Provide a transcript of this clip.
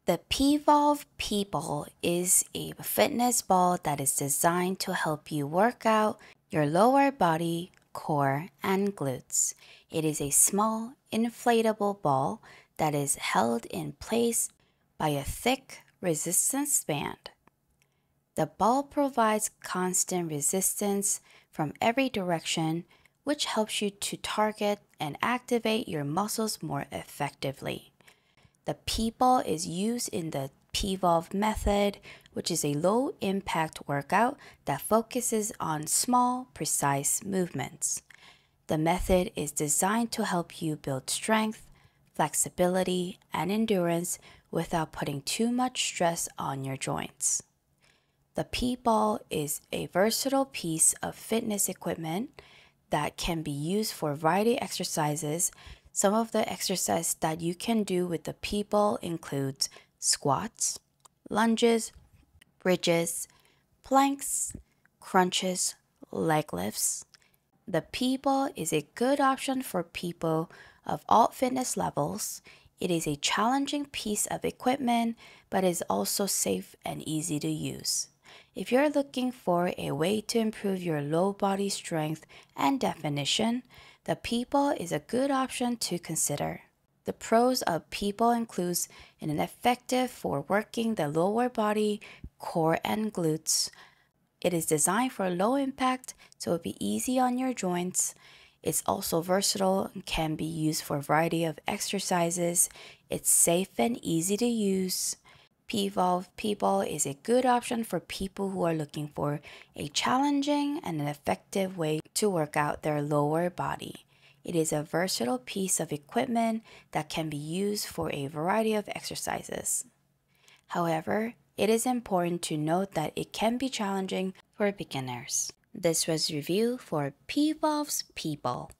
The P.volve P.ball is a fitness ball that is designed to help you work out your lower body, core, and glutes. It is a small, inflatable ball that is held in place by a thick resistance band. The ball provides constant resistance from every direction, which helps you to target and activate your muscles more effectively. The P.ball is used in the P.volve method, which is a low-impact workout that focuses on small, precise movements. The method is designed to help you build strength, flexibility, and endurance without putting too much stress on your joints. The P.ball is a versatile piece of fitness equipment that can be used for a variety of exercises. Some of the exercises that you can do with the P.ball include squats, lunges, bridges, planks, crunches, leg lifts. The P.ball is a good option for people of all fitness levels. It is a challenging piece of equipment, but is also safe and easy to use. If you're looking for a way to improve your low body strength and definition, the P.ball is a good option to consider. The pros of P.ball includes an effective for working the lower body, core, and glutes. It is designed for low impact, so it'll be easy on your joints. It's also versatile and can be used for a variety of exercises. It's safe and easy to use. P.volve P.ball is a good option for people who are looking for a challenging and an effective way to work out their lower body. It is a versatile piece of equipment that can be used for a variety of exercises. However, it is important to note that it can be challenging for beginners. This was review for P.volve's P.ball.